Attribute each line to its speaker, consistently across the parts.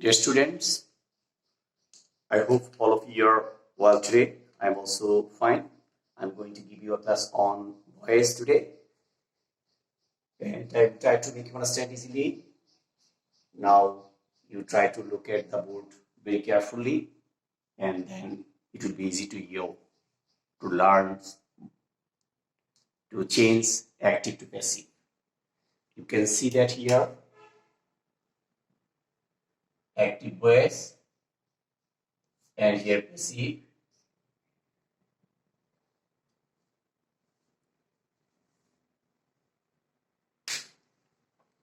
Speaker 1: Dear students, I hope all of you are well today. I'm also fine. I'm going to give you a class on voice today. And I will try to make you understand easily. Now you try to look at the board very carefully, and then it will be easy to you to learn to change active to passive. You can see that here active voice and here passive.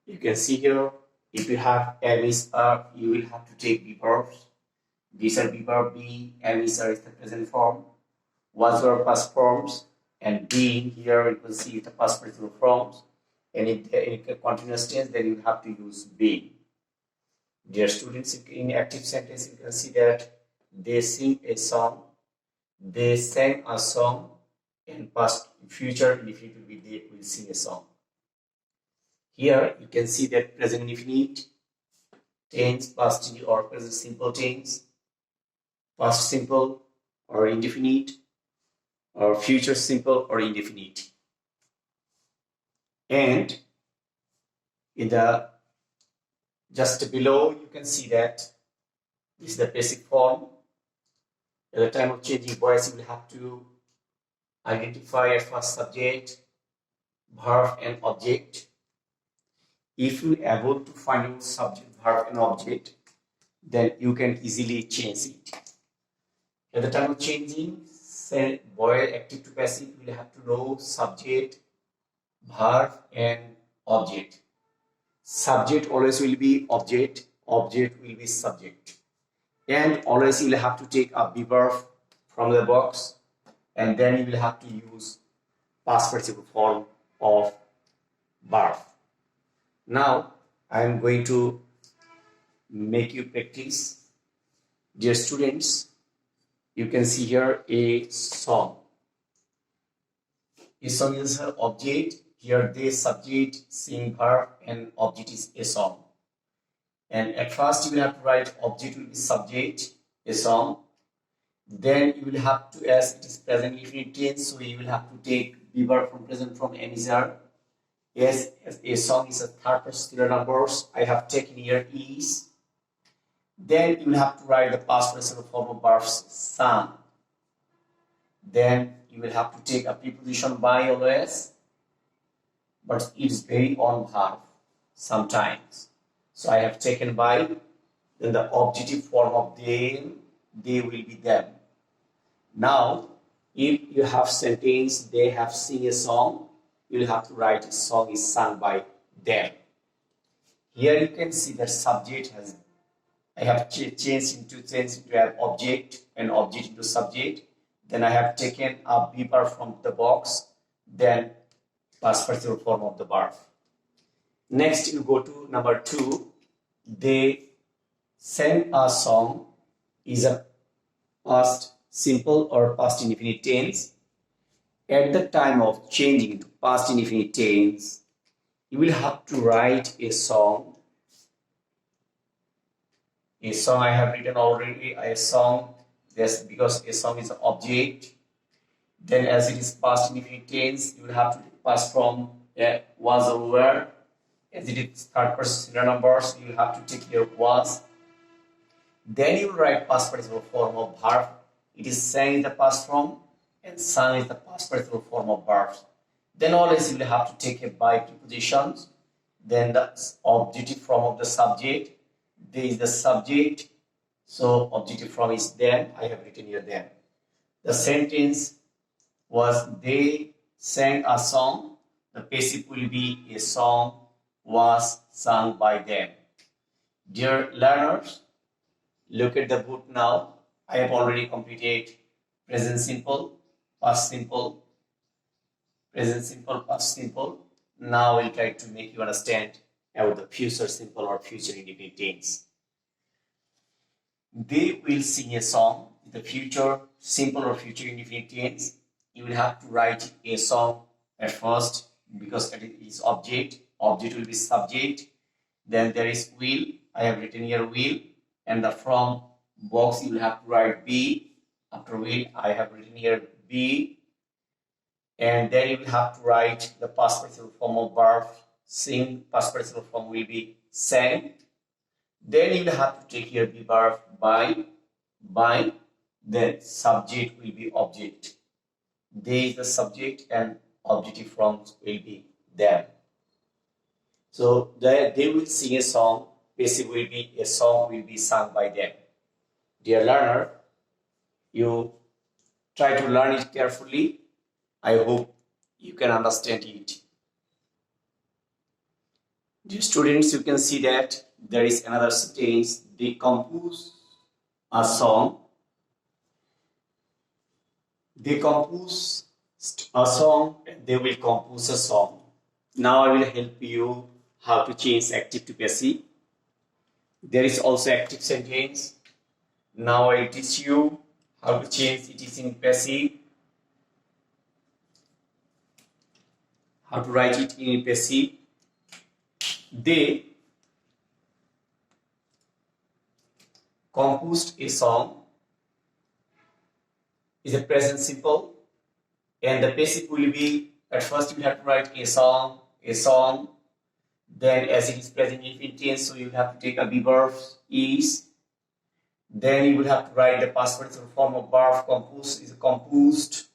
Speaker 1: You can see here if you have M is you will have to take B verbs. These are B verb, be, M is the present form, was verb past forms, and being here you will see the past participle forms. And in a continuous tense, then you have to use being. Dear students, in active sentence, you can see that they sing a song, they sang a song, and past future indefinite will be they will sing a song. Here you can see that present indefinite tense, past or present simple tense, past simple or indefinite, or future simple or indefinite. And in the just below you can see that this is the basic form. At the time of changing voice, you will have to identify a first subject, verb and object. If you are able to find out subject, verb and object, then you can easily change it. At the time of changing, say voice active to passive, you will have to know subject, verb and object. Subject always will be object, object will be subject. And always you will have to take a be verb from the box, and then you will have to use past participle form of verb. Now I am going to make you practice. Dear students, you can see here a song. A song is an object. Here the subject, sing, verb, and object is a song. And at first you will have to write object will be subject, a song. Then you will have to, as it is present indefinite tense, so you will have to take be verb from present from MSR. As a song is a third person singular numbers, I have taken here is. Then you will have to write the past participle form of verb sung. Then you will have to take a preposition by always, but it is very on verb sometimes. So I have taken by, then the objective form of them, they will be them. Now, if you have sentence, they have sing a song, you will have to write a song is sung by them. Here you can see that subject has, I have changed into an object and object into subject. Then I have taken a be verb from the box, then past participle form of the verb. Next, you go to number 2. They sang a song is a past simple or past indefinite tense. At the time of changing to past indefinite tense, you will have to write a song. A song I have written already, a song, yes, because a song is an object. Then as it is past indefinite tense, you will have to pass from was or were. As it is third person singular numbers, you will have to take here was. Then you will write past participle form of verb. It is sang in the past form, and sung is the past participle form of verbs. Then always you will have to take a by prepositions. Then the objective form of the subject. There is the subject, so objective form is them. I have written here them. The sentence was they sang a song. The passive will be a song was sung by them. Dear learners, look at the book now. I have already completed present simple, past simple, present simple, past simple. Now I will try to make you understand about the future simple or future indefinite tense. They will sing a song. The future simple or future indefinite tense, you will have to write a song at first because it is object. Object will be subject. Then there is will. I have written here will. and the from box you will have to write be. After will, I have written here be, and then you will have to write the past participle form of verb sing. Past participle form will be sang. Then you will have to take here be verb by, then subject will be object. They is the subject and objective forms will be them. So they will sing a song. Passive will be a song will be sung by them. Dear learner, you try to learn it carefully. I hope you can understand it. Dear students, you can see that there is another sentence. They compose a song. They compose a song, they will compose a song. Now I will help you how to change active to passive. There is also active sentence. Now I teach you how to change it is in passive. How to write it in passive. They composed a song is a present simple, and the passive will be, at first you have to write a song, then as it is present infinite tense, so you have to take a be verb is, then you will have to write the past participle form of verb composed is composed,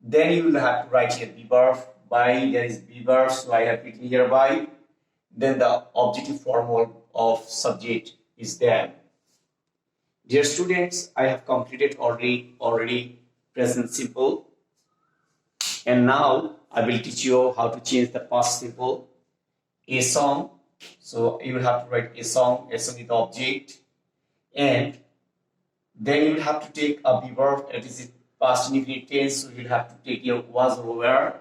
Speaker 1: then you will have to write here be verb by, there is be verb, so I have written here by, then the objective form of subject is there. Dear students, I have completed already present simple, and now I will teach you how to change the past simple. A song, so you will have to write a song is the object, and then you will have to take a be verb, it is past infinite tense, so you will have to take your was or were.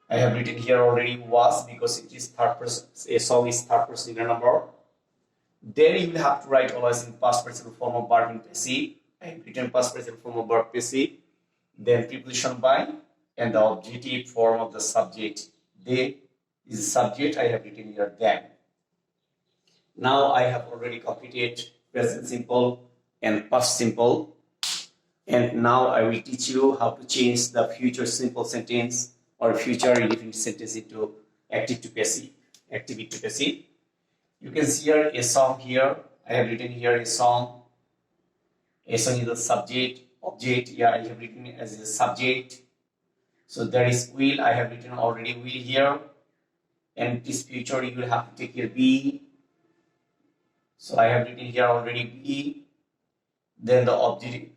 Speaker 1: I have written here already was because it is third person, a song is third person singular number. Then you will have to write always in past participle form of verb in passive. I have written past participle form of verb passive, then preposition by, and the objective form of the subject. They is the subject, I have written here them. Now I have already completed present simple and past simple, and now I will teach you how to change the future simple sentence or future indefinite sentence into active to passive. Active to passive. You can see here a song here. I have written here a song. A song is the subject, object. Yeah, I have written as a subject. So there is will. I have written already will here. And this future you will have to take here be. So I have written here already be. Then the object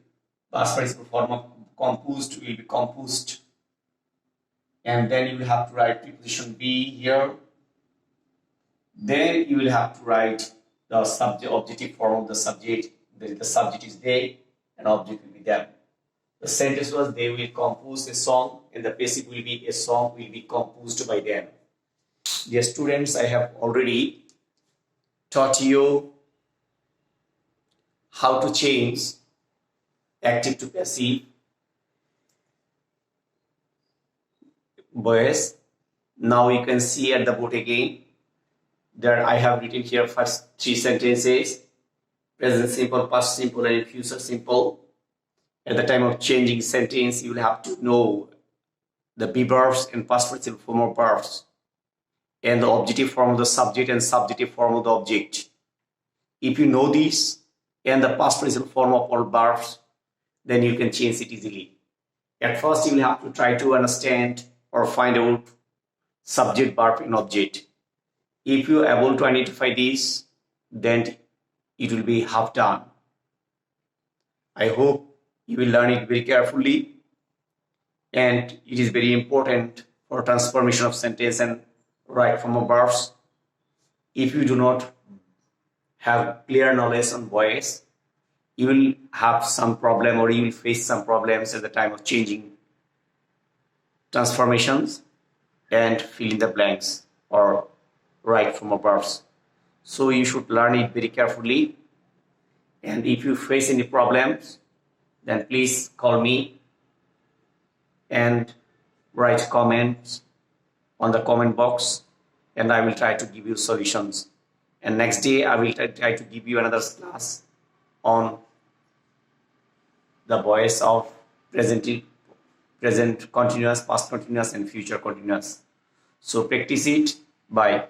Speaker 1: past participle form of composed will be composed. And then you will have to write preposition be here. Then you will have to write the subject objective form of the subject. The subject is they and object will be them. The sentence was they will compose a song, and the passive will be a song will be composed by them. Dear students, I have already taught you how to change active to passive. Boys, now you can see at the board again. There I have written here first three sentences: present simple, past simple, and future simple. At the time of changing sentence, you will have to know the be verbs and past participle form of verbs, and the objective form of the subject and subjective form of the object. If you know this and the past participle form of all verbs, then you can change it easily. At first, you will have to try to understand or find out subject, verb, and object. If you are able to identify these, then it will be half done. I hope you will learn it very carefully, and it is very important for transformation of sentence and right form of verbs. If you do not have clear knowledge on voice, you will have some problem or you will face some problems at the time of changing transformations and fill in the blanks or right form of verbs. So you should learn it very carefully, and if you face any problems, then please call me and write comments on the comment box, and I will try to give you solutions and next day I will try to give you another class on the voice of present continuous, past continuous, and future continuous. So practice it. Bye.